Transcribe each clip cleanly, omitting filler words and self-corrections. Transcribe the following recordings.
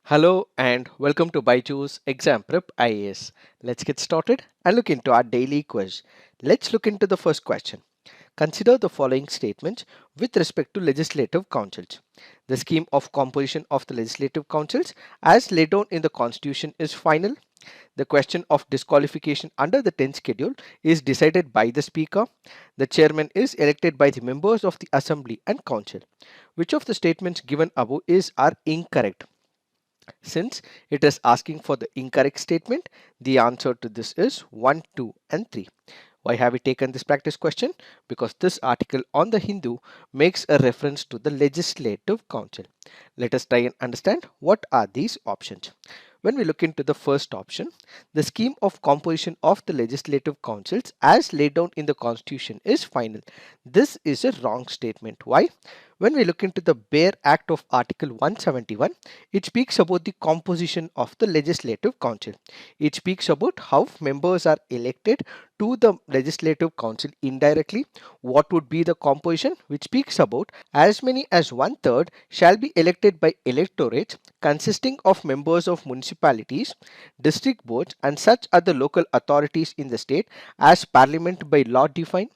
Hello and welcome to BYJU'S Exam Prep IAS. Let's get started and look into our daily quiz. Let's look into the first question. Consider the following statements with respect to legislative councils. The scheme of composition of the legislative councils as laid down in the constitution is final. The question of disqualification under the 10th schedule is decided by the speaker. The chairman is elected by the members of the assembly and council. Which of the statements given above are incorrect? Since it is asking for the incorrect statement, the answer to this is 1, 2 and 3. Why have we taken this practice question? Because this article on the Hindu makes a reference to the Legislative Council. Let us try and understand what are these options. When we look into the first option, the scheme of composition of the legislative councils as laid down in the constitution is final. This is a wrong statement. Why? When we look into the bare act of Article 171, it speaks about the composition of the legislative council. It speaks about how members are elected to the legislative council indirectly. What would be the composition, which speaks about as many as 1/3 shall be elected by electorates consisting of members of municipalities, district boards and such other local authorities in the state as parliament by law define.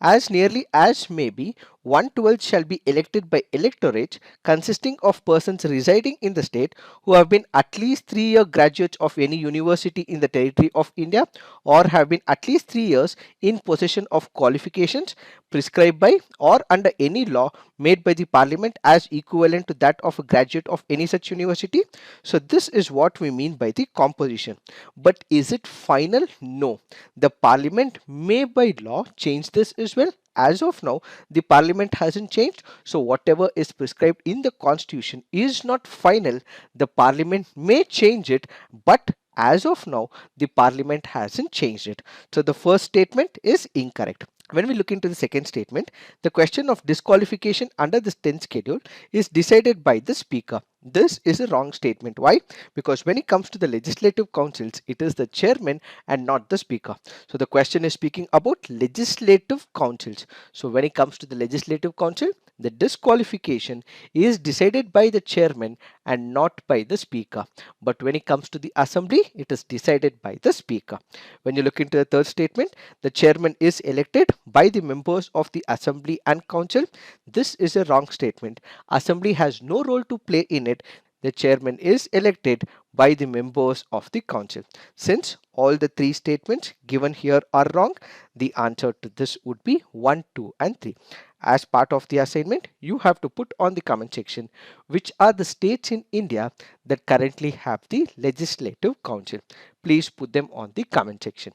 As nearly as may be, 1/12 shall be elected by electorates consisting of persons residing in the state who have been at least 3-year graduates of any university in the territory of India or have been at least 3 years in possession of qualifications prescribed by or under any law made by the parliament as equivalent to that of a graduate of any such university. So this is what we mean by the composition. But is it final? No. The parliament may by law change this as well. As of now, the parliament hasn't changed. So whatever is prescribed in the constitution is not final. The parliament may change it, but as of now, the parliament hasn't changed it. So the first statement is incorrect. When we look into the second statement, the question of disqualification under this 10th schedule is decided by the speaker. This is a wrong statement. Why? Because when it comes to the legislative councils, it is the chairman and not the speaker. So the question is speaking about legislative councils. So when it comes to the legislative council, the disqualification is decided by the chairman and not by the speaker. But when it comes to the assembly, it is decided by the speaker. When you look into the third statement, the chairman is elected by the members of the assembly and council. This is a wrong statement. Assembly has no role to play in it. The chairman is elected by the members of the council. Since all the three statements given here are wrong, the answer to this would be 1, 2 and 3. As part of the assignment, you have to put on the comment section which are the states in India that currently have the legislative council. Please put them on the comment section.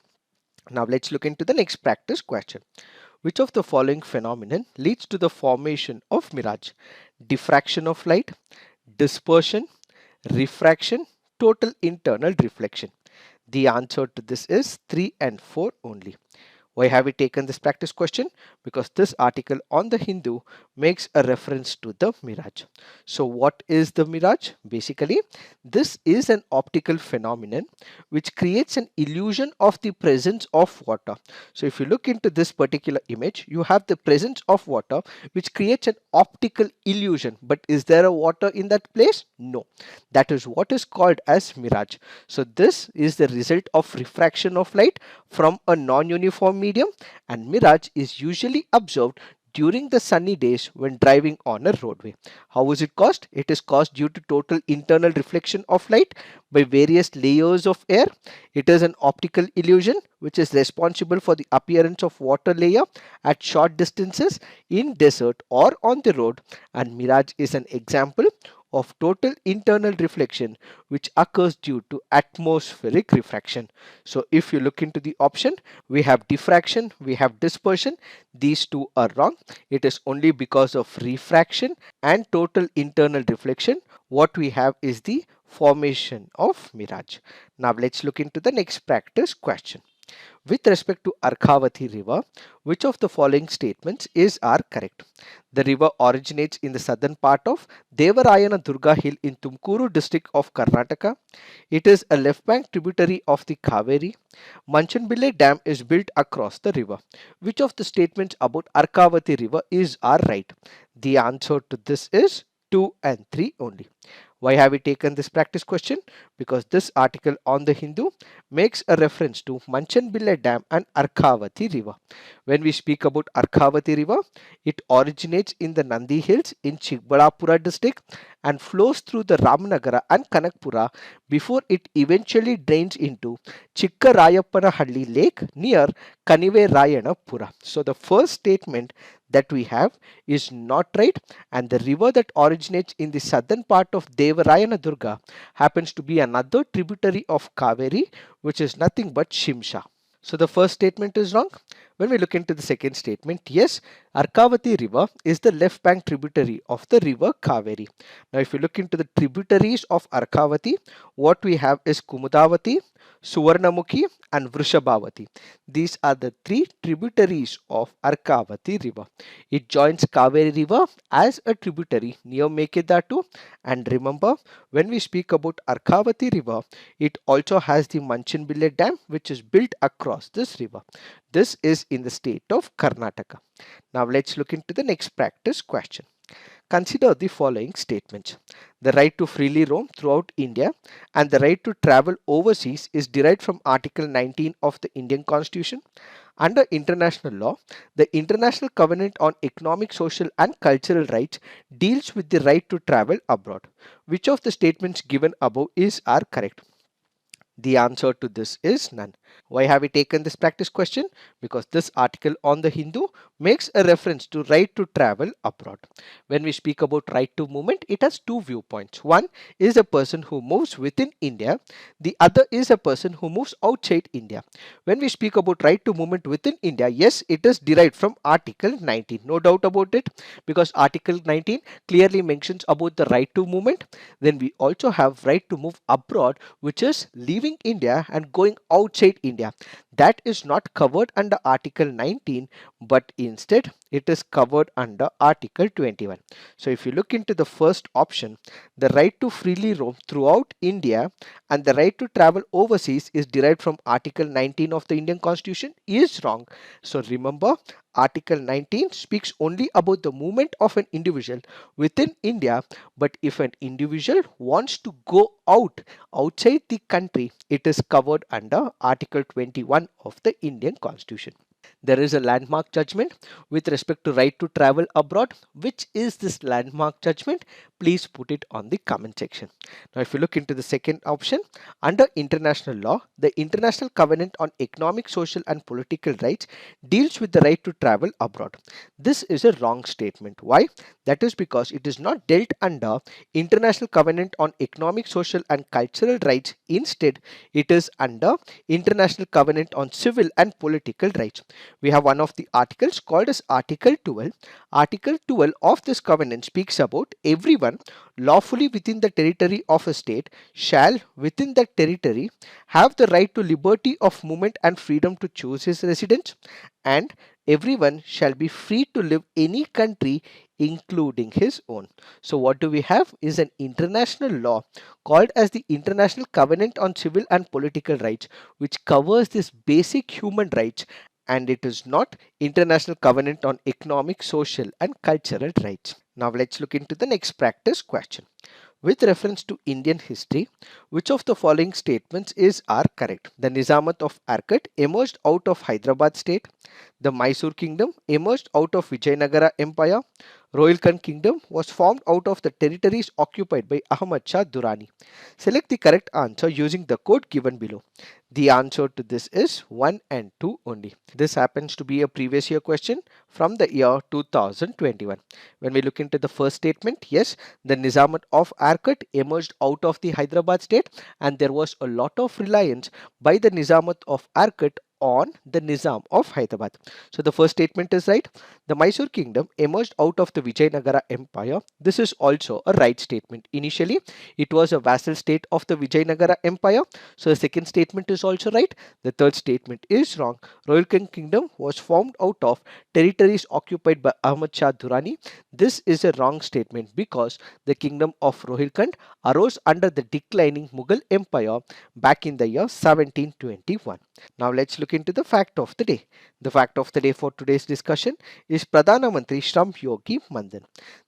Now let's look into the next practice question. Which of the following phenomenon leads to the formation of mirage? Diffraction of light, dispersion, refraction, total internal reflection. The answer to this is 3 and 4 only. Why have we taken this practice question? Because this article on the Hindu makes a reference to the mirage. So what is the mirage? Basically, this is an optical phenomenon which creates an illusion of the presence of water. So if you look into this particular image, you have the presence of water which creates an optical illusion. But is there a water in that place? No. That is what is called as mirage. So this is the result of refraction of light from a non-uniform medium, and mirage is usually observed during the sunny days when driving on a roadway. How is it caused? It is caused due to total internal reflection of light by various layers of air. It is an optical illusion which is responsible for the appearance of water layer at short distances in desert or on the road, and mirage is an example of total internal reflection which occurs due to atmospheric refraction. So if you look into the option, we have diffraction, we have dispersion. These two are wrong. It is only because of refraction and total internal reflection what we have is the formation of mirage. Now let's look into the next practice question. With respect to Arkavathi River, which of the following statements are correct? The river originates in the southern part of Devarayana Durga Hill in Tumkuru district of Karnataka. It is a left bank tributary of the Kaveri. Manchanbille Dam is built across the river. Which of the statements about Arkavathi River are right? The answer to this is 2 and 3 only. Why have we taken this practice question? Because this article on the Hindu makes a reference to Manchanbille Dam and Arkavathi River. When we speak about Arkavathi River, it originates in the Nandi Hills in Chikbalapura district and flows through the Ramanagara and Kanakpura before it eventually drains into Chikkarayapanahalli Lake near Kanive Rayanapura. So the first statement that we have is not right, and the river that originates in the southern part of Devarayana Durga happens to be another tributary of Kaveri, which is nothing but Shimsha. So the first statement is wrong. When we look into the second statement, yes, Arkavathi River is the left bank tributary of the river Kaveri. Now if you look into the tributaries of Arkavathi, what we have is Kumudavati, Suvarnamukhi and Vrishabhavati. These are the three tributaries of Arkavathi River. It joins Kaveri River as a tributary near Mekedatu, and remember, when we speak about Arkavathi River, it also has the Manchanbille Dam which is built across this river. This is in the state of Karnataka. Now let's look into the next practice question. Consider the following statements. The right to freely roam throughout India and the right to travel overseas is derived from Article 19 of the Indian Constitution. Under international law, the International Covenant on Economic, Social and Cultural Rights deals with the right to travel abroad. Which of the statements given above are correct? The answer to this is none. Why have we taken this practice question? Because this article on the Hindu makes a reference to right to travel abroad. When we speak about right to movement, it has two viewpoints. One is a person who moves within India. The other is a person who moves outside India. When we speak about right to movement within India, yes, it is derived from Article 19. No doubt about it, because Article 19 clearly mentions about the right to movement. Then we also have right to move abroad, which is leaving India and going outside India. That is not covered under Article 19, but instead it is covered under Article 21. So if you look into the first option, the right to freely roam throughout India and the right to travel overseas is derived from Article 19 of the Indian Constitution is wrong. So remember, Article 19 speaks only about the movement of an individual within India, but if an individual wants to go outside the country, it is covered under Article 21 of the Indian Constitution. There is a landmark judgment with respect to right to travel abroad. Which is this landmark judgment? Please put it on the comment section. Now if you look into the second option, under international law, the International Covenant on Economic, Social and Political Rights deals with the right to travel abroad. This is a wrong statement. Why? That is because it is not dealt under International Covenant on Economic, Social and Cultural Rights. Instead, it is under International Covenant on Civil and Political Rights. We have one of the articles called as Article 12. Article 12 of this covenant speaks about everyone lawfully within the territory of a state shall within that territory have the right to liberty of movement and freedom to choose his residence, and everyone shall be free to live any country including his own. So what do we have is an international law called as the International Covenant on Civil and Political Rights, which covers this basic human rights, and it is not International Covenant on Economic, Social and Cultural Rights. Now let's look into the next practice question. With reference to Indian history, which of the following statements are correct? The Nizamat of Arcot emerged out of Hyderabad state. The Mysore kingdom emerged out of Vijayanagara Empire. Rohilkhand kingdom was formed out of the territories occupied by Ahmad Shah Durrani. Select the correct answer using the code given below. The answer to this is 1 and 2 only. This happens to be a previous year question from the year 2021. When we look into the first statement, yes, the Nizamat of Arcot emerged out of the Hyderabad state, and there was a lot of reliance by the Nizamat of Arcot on the Nizam of Hyderabad. So the first statement is right. The Mysore kingdom emerged out of the Vijayanagara Empire. This is also a right statement. Initially, it was a vassal state of the Vijayanagara Empire. So the second statement is also right. The third statement is wrong. Rohilkhand kingdom was formed out of territories occupied by Ahmad Shah Durrani. This is a wrong statement because the kingdom of Rohilkhand arose under the declining Mughal Empire back in the year 1721. Now let's look look into the fact of the day. The fact of the day for today's discussion is Pradhan Mantri Shram Yogi Maandhan.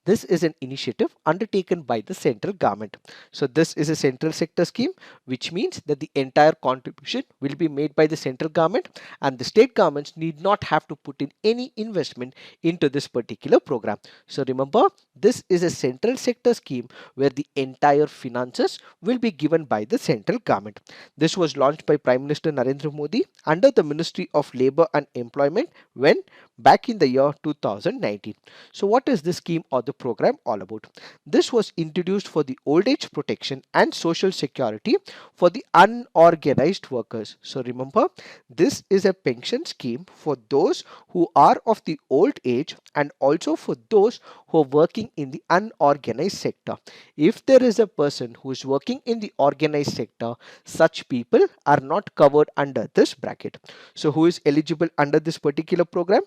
This is an initiative undertaken by the central government. So this is a central sector scheme, which means that the entire contribution will be made by the central government and the state governments need not have to put in any investment into this particular program. So remember, this is a central sector scheme where the entire finances will be given by the central government. This was launched by Prime Minister Narendra Modi under the Ministry of Labour and Employment when back in the year 2019. So what is this scheme or the program all about? This was introduced for the old age protection and social security for the unorganized workers. So remember, this is a pension scheme for those who are of the old age and also for those who are working in the unorganized sector. If there is a person who is working in the organized sector, such people are not covered under this bracket. So who is eligible under this particular program?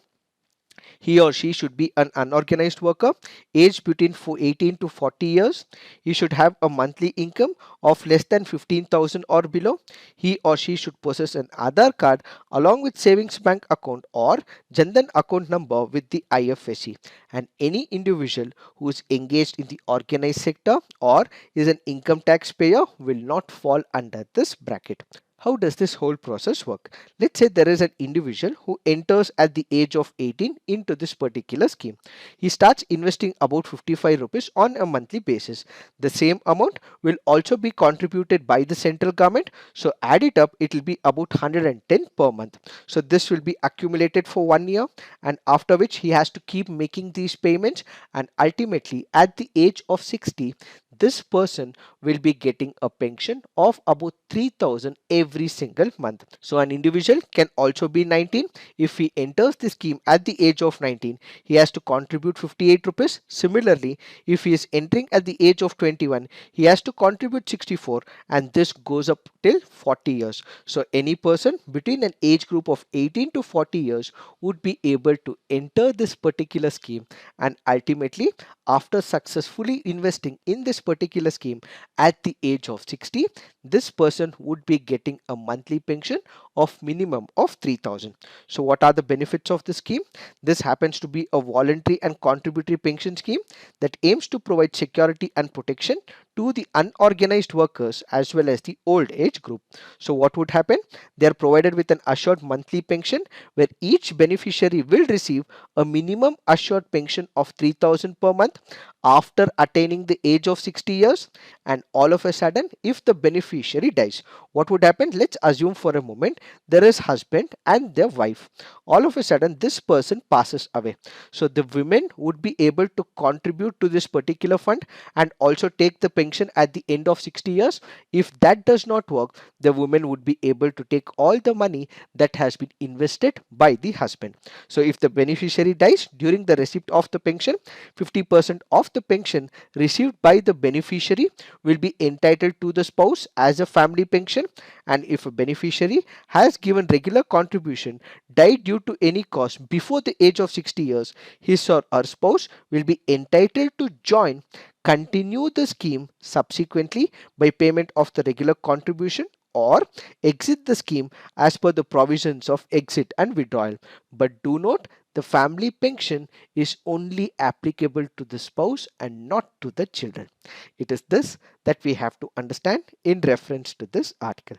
He or she should be an unorganized worker, aged between 18 to 40 years. He should have a monthly income of less than 15,000 or below. He or she should possess an Aadhaar card along with savings bank account or Jandan account number with the IFSC. And any individual who is engaged in the organized sector or is an income tax payer will not fall under this bracket. How does this whole process work? Let's say there is an individual who enters at the age of 18 into this particular scheme. He starts investing about 55 rupees on a monthly basis. The same amount will also be contributed by the central government. So add it up, it will be about 110 per month. So this will be accumulated for 1 year, and after which he has to keep making these payments, and ultimately at the age of 60, this person will be getting a pension of about 3,000 every single month. So an individual can also be 19. If he enters the scheme at the age of 19, he has to contribute 58 rupees. Similarly, if he is entering at the age of 21, he has to contribute 64, and this goes up till 40 years. So any person between an age group of 18 to 40 years would be able to enter this particular scheme, and ultimately after successfully investing in this particular scheme at the age of 60, this person would be getting a monthly pension of minimum of 3,000. So what are the benefits of this scheme? This happens to be a voluntary and contributory pension scheme that aims to provide security and protection to the unorganized workers as well as the old age group. So what would happen? They are provided with an assured monthly pension where each beneficiary will receive a minimum assured pension of 3,000 per month after attaining the age of 60 years. And all of a sudden, if the beneficiary dies, what would happen? Let's assume for a moment there is husband and their wife. All of a sudden this person passes away. So the women would be able to contribute to this particular fund and also take the pension at the end of 60 years. If that does not work, the woman would be able to take all the money that has been invested by the husband. So if the beneficiary dies during the receipt of the pension, 50% of the pension received by the beneficiary will be entitled to the spouse as a family pension. And if a beneficiary has given regular contribution, died due to any cause before the age of 60 years, his or her spouse will be entitled to continue the scheme subsequently by payment of the regular contribution or exit the scheme as per the provisions of exit and withdrawal. But do note, the family pension is only applicable to the spouse and not to the children. It is this that we have to understand in reference to this article.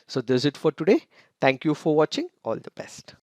So this is it for today. Thank you for watching. All the best.